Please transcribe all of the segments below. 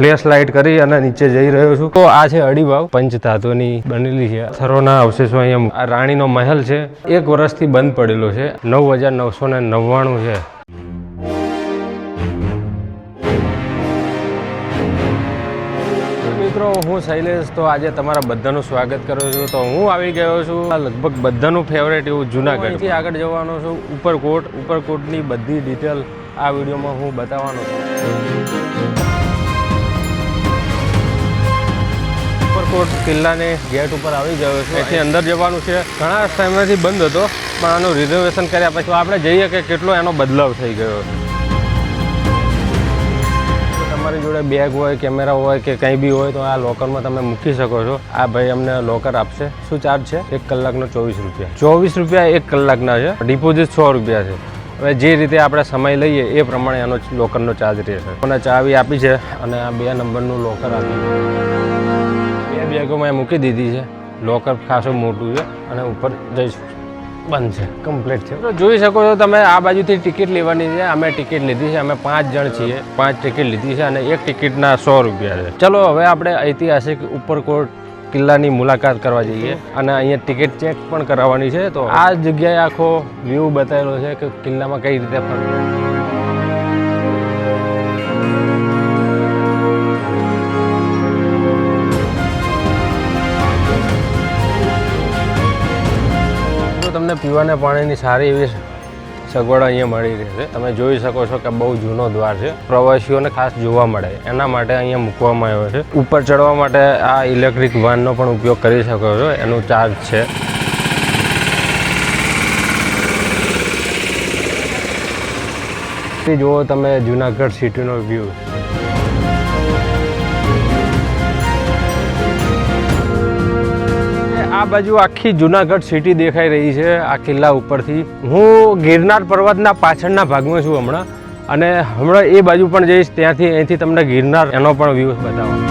Flash light કરી અને નીચે જઈ રહ્યો છું. તો આ છે અડીવાવ, પંચધાતુની બનેલી છે. પથ્થરોના અવશેષો અહીંયા. આ રાણીનો મહેલ છે, 1 વર્ષથી બંધ પડેલો છે. 9,999 છે. મિત્રો, હું શૈલેષ. તો આજે તમારા બધાનું સ્વાગત કરું છું. તો હું આવી ગયો છું લગભગ બધાનું ફેવરેટ એવું જુનાગઢ. અહીંથી આગળ જવાનો છું ઉપરકોટ. ઉપરકોટની બધી ડિટેલ આ વિડીયોમાં હું બતાવવાનો છું. ઉપરકોટ કિલ્લાને ગેટ ઉપર આવી ગયો છે. અહીંથી અંદર જવાનું છે. ઘણા ટાઈમથી બંધ હતો, પણ આનું રિઝર્વેશન કર્યા પછી આપણે જઈએ કે કેટલો એનો બદલાવ થઈ ગયો છે. તમારી જોડે બેગ હોય, કેમેરા હોય કે કંઈ બી હોય તો આ લોકરમાં તમે મૂકી શકો છો. આ ભાઈ અમને લોકર આપશે. શું ચાર્જ છે? 1 કલાકનો 24 રૂપિયા. 24 રૂપિયા 1 કલાકના છે. ડિપોઝિટ 100 રૂપિયા છે. હવે જે રીતે આપણે સમય લઈએ એ પ્રમાણે એનો લોકરનો ચાર્જ રહેશે. મને ચાવી આપી છે અને આ 2 નંબરનું લોકર આપ્યું છે. 2 બેગો મેં મૂકી દીધી છે. લોકર ખાસું મોટું છે અને ઉપર જઈશું. બંધ છે, કમ્પ્લીટ છે. તો જોઈ શકો છો તમે, આ બાજુથી ટિકિટ લેવાની છે. અમે ટિકિટ લીધી છે. અમે 5 જણ છીએ. 5 ટિકિટ લીધી છે અને એક ટિકિટના 100 રૂપિયા છે. ચલો હવે આપણે ઐતિહાસિક ઉપરકોટ કિલ્લાની મુલાકાત કરવા જઈએ અને અહીંયા ટિકિટ ચેક પણ કરાવવાની છે. તો આ જગ્યાએ આખો વ્યૂ બતાવેલો છે કે કિલ્લામાં કઈ રીતે ફરવું. તમને પીવાના પાણીની સારી એવી સગવડ અહીંયા મળી રહેશે. તમે જોઈ શકો છો કે બહુ જૂનો દ્વાર છે. પ્રવાસીઓને ખાસ જોવા મળે એના માટે અહીંયા મૂકવામાં આવ્યો છે. ઉપર ચડવા માટે આ ઇલેક્ટ્રિક વાનનો પણ ઉપયોગ કરી શકો છો. એનું ચાર્જ છે. જુઓ તમે જુનાગઢ સિટીનો વ્યૂ. આ બાજુ આખી જુનાગઢ સિટી દેખાઈ રહી છે આ કિલ્લા ઉપરથી. હું ગિરનાર પર્વતના પાછળના ભાગમાં છું હમણાં, અને હમણાં એ બાજુ પણ જઈશ. ત્યાંથી અહીંથી તમને ગિરનાર એનો પણ વ્યૂ બતાવવાનો.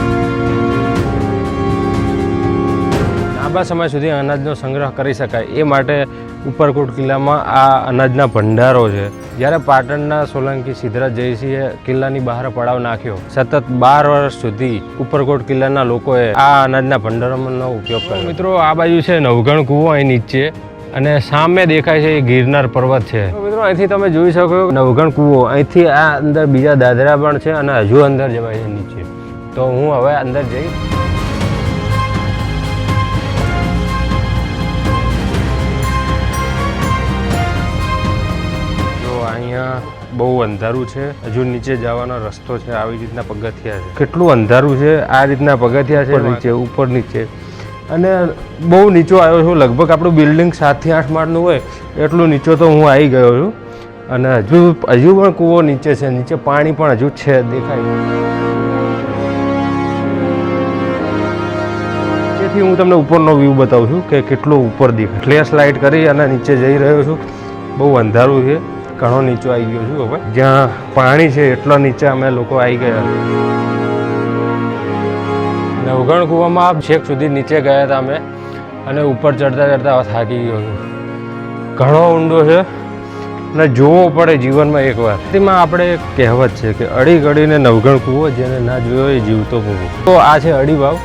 લાંબા સમય સુધી અનાજનો સંગ્રહ કરી શકાય એ માટે ઉપરકોટ કિલ્લામાં આ અનાજના ભંડારો છે. જ્યારે પાટણના સોલંકી સિદ્ધરાજ જયસિંહે કિલ્લાની બહાર પડાવ નાખ્યો, સતત 12 વર્ષ સુધી ઉપરકોટ કિલ્લાના લોકોએ આ અનાજના ભંડારોનો ઉપયોગ કર્યો. મિત્રો, આ બાજુ છે નવઘણ કૂવો અહીં નીચે, અને સામે દેખાય છે એ ગિરનાર પર્વત છે. મિત્રો, અહીંથી તમે જોઈ શકો નવઘણ કૂવો. અહીંથી આ અંદર બીજા દાદરા પણ છે અને હજુ અંદર જવાય છે નીચે. તો હું હવે અંદર જઈશ. બહુ અંધારું છે. હજુ નીચે જવાનો રસ્તો છે. આવી રીતના પગથિયા છે. કેટલું અંધારું છે. આ રીતના પગથિયા છે નીચે, ઉપર નીચે. અને બહુ નીચો આવ્યો છું. લગભગ આપણું બિલ્ડિંગ 7 થી 8 માળનું હોય એટલું નીચો તો હું આવી ગયો છું. અને હજુ પણ કૂવો નીચે છે. નીચે પાણી પણ હજુ છે, દેખાય. તેથી હું તમને ઉપરનો વ્યૂ બતાવું છું કે કેટલો ઉપર દેખાય. ફ્લેશ લાઇટ કરી અને નીચે જઈ રહ્યો છું. બહુ અંધારું છે. ઘણો નીચો આવી ગયો છું. હવે જ્યાં પાણી છે એટલો નીચે અમે લોકો આવી ગયા. નવઘણ કૂવામાં છેક સુધી નીચે ગયા હતા અમે, અને ઉપર ચડતા ચડતા થાકી ગયો છું. ઘણો ઊંડો છે અને જોવો પડે જીવનમાં એકવાર. તેમાં આપણે એક કહેવત છે કે અડી ગડીને નવઘણ કૂવો, જેને ના જોયો એ જીવતો કૂવો. તો આ છે અડીવાવ,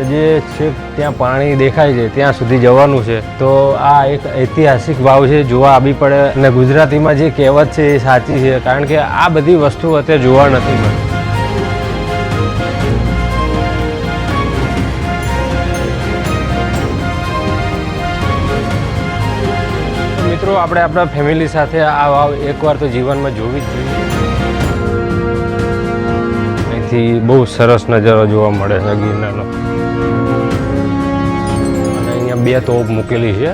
જે છેક ત્યાં પાણી દેખાય છે ત્યાં સુધી જવાનું છે. તો આ એક ઐતિહાસિક વાવ છે, જોવા આવી પડે. અને ગુજરાતીમાં જે કહેવત છે એ સાચી છે, કારણ કે આ બધી વસ્તુ અત્યારે જોવા નથી મળતી. મિત્રો, આપણે આપણા ફેમિલી સાથે આ વાવ એકવાર તો જીવનમાં જોવી જ જોઈએ. અહીંથી બહુ સરસ નજારો જોવા મળે છે ગિરનારનો. 2 તોપ મૂકેલી છે,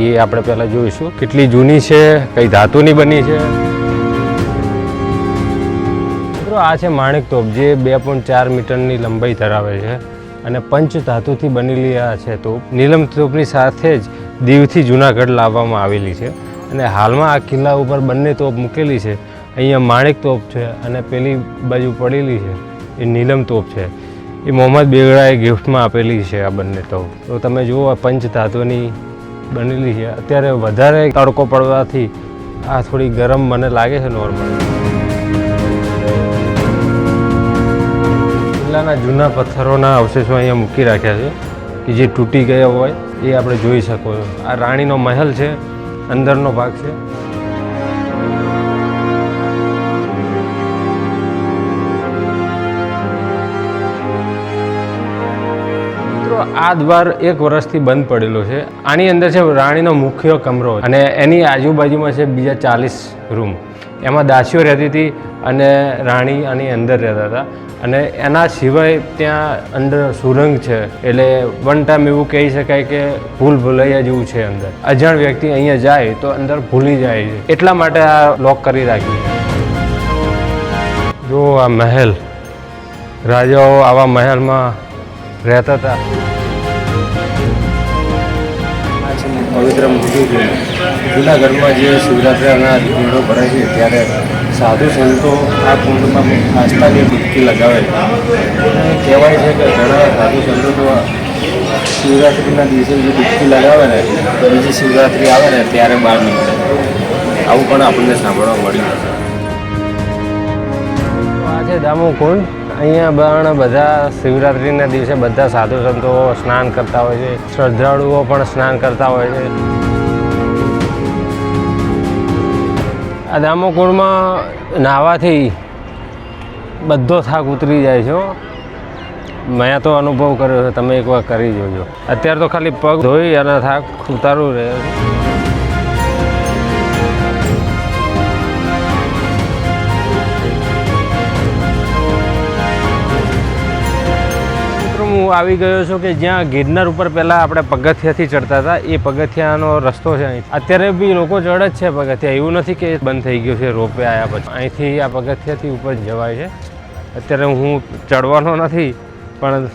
એ આપણે પહેલાં જોઈશું. કેટલી જૂની છે, કઈ ધાતુની બની છે. મિત્રો, આ છે માણેક તોપ, જે 2.4 મીટરની લંબાઈ ધરાવે છે અને પંચ ધાતુથી બનેલી આ છે તોપ. નીલમ તોપની સાથે જ દીવથી જુનાગઢ લાવવામાં આવેલી છે. અને હાલમાં આ કિલ્લા ઉપર બંને તોપ મૂકેલી છે. અહીંયા માણેક તોપ છે અને પેલી બાજુ પડેલી છે એ નીલમ તોપ છે. એ મોહમ્મદ બેગડાએ ગિફ્ટમાં આપેલી છે આ બંને તોપ. તો તમે જુઓ, પંચ ધાતુની બનેલી છે. અત્યારે વધારે તડકો પડવાથી આ થોડી ગરમ મને લાગે છે નોર્મલ. પહેલાંના જૂના પથ્થરોના અવશેષો અહીંયા મૂકી રાખ્યા છે કે જે તૂટી ગયા હોય એ આપણે જોઈ શકો છો. આ રાણીનો મહેલ છે, અંદરનો ભાગ છે. આ દ્વાર 1 વર્ષથી બંધ પડેલો છે. આની અંદર છે રાણીનો મુખ્ય કમરો અને એની આજુબાજુમાં છે બીજા 40 રૂમ. એમાં દાસીઓ રહેતી હતી અને રાણી આની અંદર રહેતા હતા. અને એના સિવાય ત્યાં અંદર સુરંગ છે, એટલે વન ટાઈમ એવું કહી શકાય કે ભૂલ ભૂલૈયા જેવું છે. અંદર અજાણ વ્યક્તિ અહીંયા જાય તો અંદર ભૂલી જાય છે, એટલા માટે આ લોક કરી રાખ્યું છે. જો આ મહેલ, રાજાઓ આવા મહેલમાં રહેતા હતા. પવિત્ર મૂર્તિ જૂનાગઢમાં જે શિવરાત્રિના મેળો ભરાય છે ત્યારે સાધુ સંતો આ કુંડમાં આસ્થાની ડૂબકી લગાવે છે. કહેવાય છે કે ઘણા સાધુ સંતો તો શિવરાત્રિના દિવસે જે ડૂબકી લગાવે ને તો બીજી શિવરાત્રિ આવે ને ત્યારે બહાર નીકળે. આવું પણ આપણને સાંભળવા મળ્યું. આ છે દામુ કુંડ. અહીંયા બધા શિવરાત્રિના દિવસે બધા સાધુ સંતો સ્નાન કરતા હોય છે, શ્રદ્ધાળુઓ પણ સ્નાન કરતા હોય છે. આ દામોકુંડમાં નાહવાથી બધો થાક ઉતરી જાય છે. મેં તો અનુભવ કર્યો છે, તમે એકવાર કરી જોજો. અત્યારે તો ખાલી પગ ધોઈ અને થાક ઉતારવું રહે છે. હું આવી ગયો છું કે જ્યાં ગિરનાર ઉપર પહેલાં આપણે પગથિયાથી ચડતા હતા. એ પગથિયાનો રસ્તો છે. અત્યારે બી લોકો ચડે જ છે પગથિયા, એવું નથી કે બંધ થઈ ગયું છે રોપવે આવ્યા પછી. અહીંથી આ પગથિયાથી ઉપર જવાય છે. અત્યારે હું ચડવાનો નથી પણ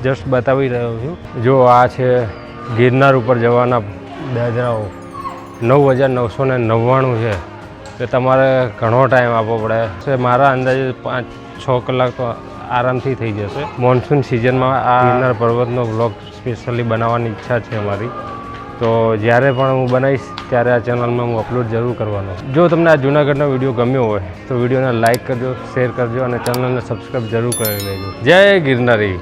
જસ્ટ બતાવી રહ્યો છું. જો આ છે ગિરનાર ઉપર જવાના દાદરાઓ. 9,999 છે કે તમારે ઘણો ટાઈમ આપવો પડે. મારા અંદાજે 5-6 કલાક તો આરામથી થઈ જશે. મોન્સૂન સિઝનમાં આ ગિરનાર પર્વતનો બ્લોગ સ્પેશિયલી બનાવવાની ઈચ્છા છે અમારી. તો જ્યારે પણ હું બનાવીશ ત્યારે આ ચેનલમાં હું અપલોડ જરૂર કરવાનો. જો તમને આ જૂનાગઢનો વિડીયો ગમ્યો હોય તો વિડીયોને લાઇક કરજો, શેર કરજો અને ચેનલને સબસ્ક્રાઈબ જરૂર કરી લેજો. જય ગિરનારી.